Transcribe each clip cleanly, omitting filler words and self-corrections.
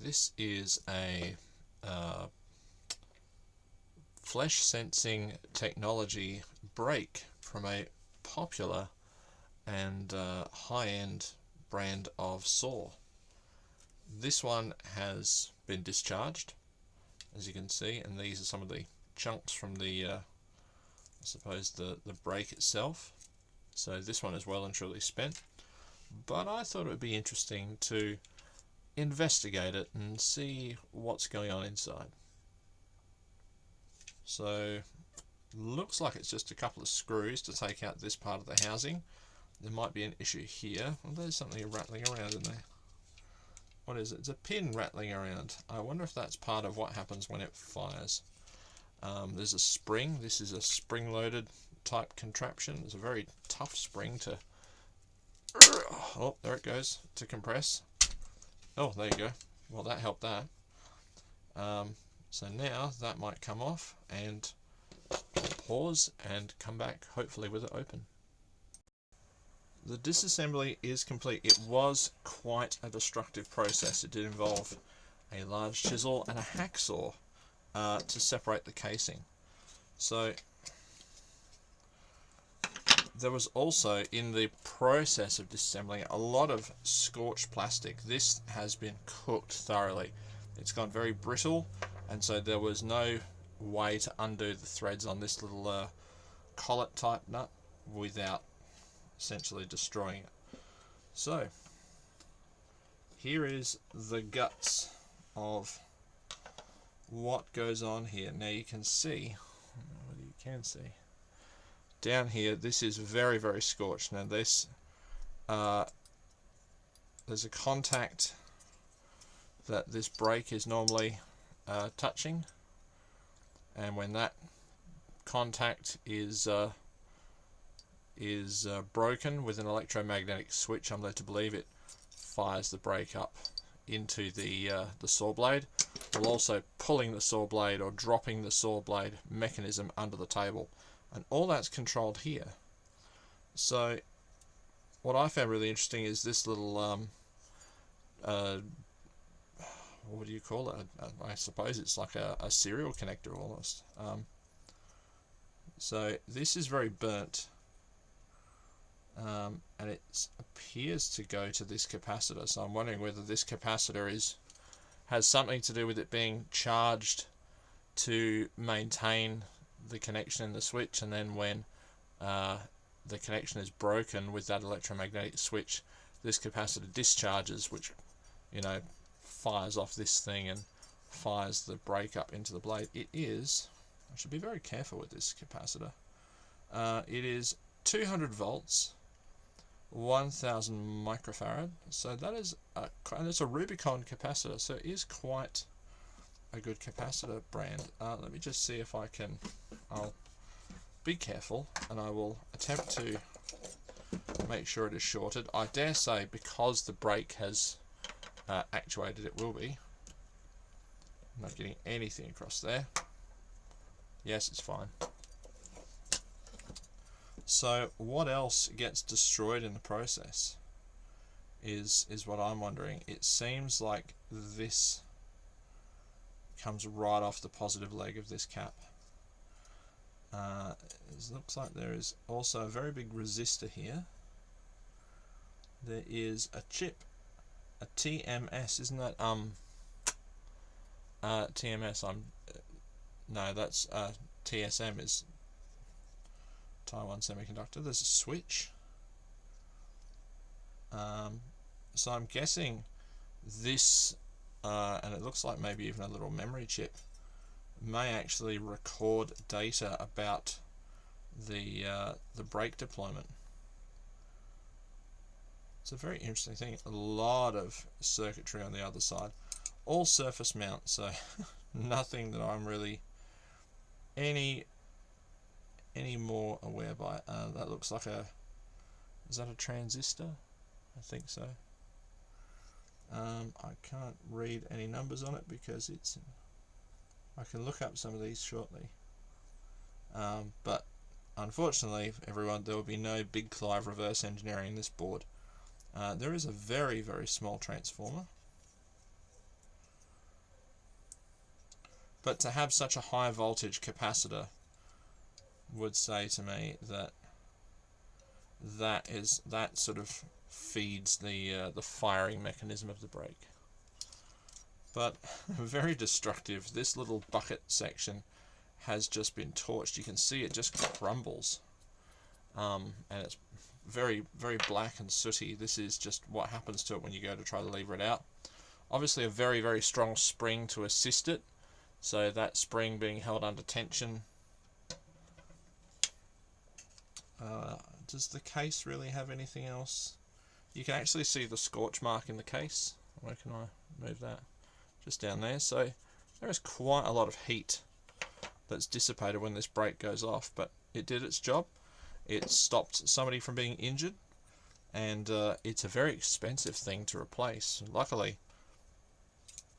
This is a flesh sensing technology brake from a popular and high-end brand of saw. This one has been discharged, as you can see, and these are some of the chunks from the I suppose the brake itself. So this one is well and truly spent, but I thought it would be interesting to investigate it and see what's going on inside. So looks like it's just a couple of screws to take out this part of the housing. There might be an issue here. Well, there's something rattling around in there. What is it? It's a pin rattling around. I wonder if that's part of what happens when it fires. There's a spring. This is a spring-loaded type contraption. It's a very tough spring to... Oh, there it goes, to compress. Oh, there you go. Well, that helped that. So now that might come off, and pause and come back, hopefully with it open. The disassembly is complete. It was quite a destructive process. It did involve a large chisel and a hacksaw to separate the casing. So there was also, in the process of disassembling, a lot of scorched plastic. This has been cooked thoroughly. It's gone very brittle, and so there was no way to undo the threads on this little collet type nut without essentially destroying it. So here is the guts of what goes on here. Now you can see, I don't know whether you can see, down here this is very, very scorched. Now this there's a contact that this brake is normally touching, and when that contact is broken with an electromagnetic switch, I'm led to believe it fires the brake up into the saw blade, while also pulling the saw blade or dropping the saw blade mechanism under the table, and all that's controlled here. So what I found really interesting is this little what do you call it? I suppose it's like a serial connector almost. So this is very burnt, and it appears to go to this capacitor. So I'm wondering whether this capacitor has something to do with it being charged to maintain the connection in the switch, and then when the connection is broken with that electromagnetic switch, this capacitor discharges, which, you know, fires off this thing and fires the brake up into the blade. It is, I should be very careful with this capacitor, it is 200 volts, 1000 microfarad, so that is and it's a Rubicon capacitor, so it is quite a good capacitor brand. Let me just see if I can, I'll be careful and I will attempt to make sure it is shorted. I dare say, because the brake has actuated, it will be. I'm not getting anything across there. Yes, it's fine. So what else gets destroyed in the process is what I'm wondering. It seems like this comes right off the positive leg of this cap. It looks like there is also a very big resistor here. There is a chip, a TMS, isn't that TMS? No, that's TSM is Taiwan Semiconductor. There's a switch. So I'm guessing this, and it looks like maybe even a little memory chip, may actually record data about the brake deployment. It's a very interesting thing. A lot of circuitry on the other side, all surface mount, so nothing that I'm really any more aware by. That looks like is that a transistor? I think so. I can't read any numbers on it because I can look up some of these shortly. But unfortunately, everyone, there will be no Big Clive reverse engineering this board. There is a very, very small transformer. But to have such a high voltage capacitor would say to me that that sort of feeds the firing mechanism of the brake. But very destructive. This little bucket section has just been torched. You can see it just crumbles, and it's very, very black and sooty. This is just what happens to it when you go to try to lever it out. Obviously a very, very strong spring to assist it, so that spring being held under tension. Does the case really have anything else? You can actually see the scorch mark in the case. Where can I move that? Just down there. So there is quite a lot of heat that's dissipated when this brake goes off, but it did its job. It stopped somebody from being injured, and it's a very expensive thing to replace. Luckily,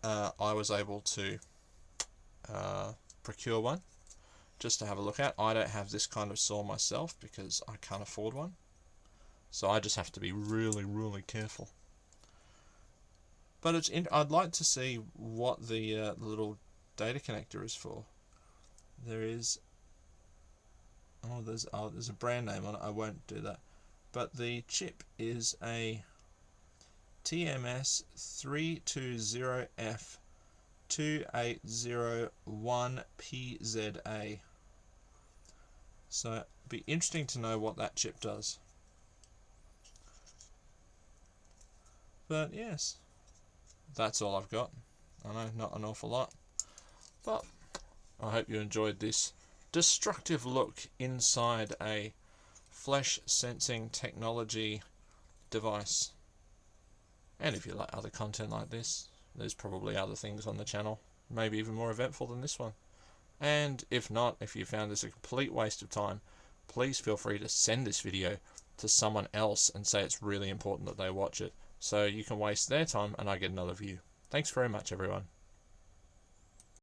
I was able to procure one just to have a look at. I don't have this kind of saw myself because I can't afford one, so I just have to be really, really careful. But I'd like to see what the little data connector is for. There is there's a brand name on it. I won't do that. But the chip is a TMS 320F 2801PZA. So it'd be interesting to know what that chip does. But yes, that's all I've got. I know, not an awful lot, but I hope you enjoyed this destructive look inside a flesh sensing technology device. And if you like other content like this, there's probably other things on the channel, maybe even more eventful than this one. And if not, if you found this a complete waste of time, please feel free to send this video to someone else and say it's really important that they watch it, so you can waste their time and I get another view. Thanks very much, everyone.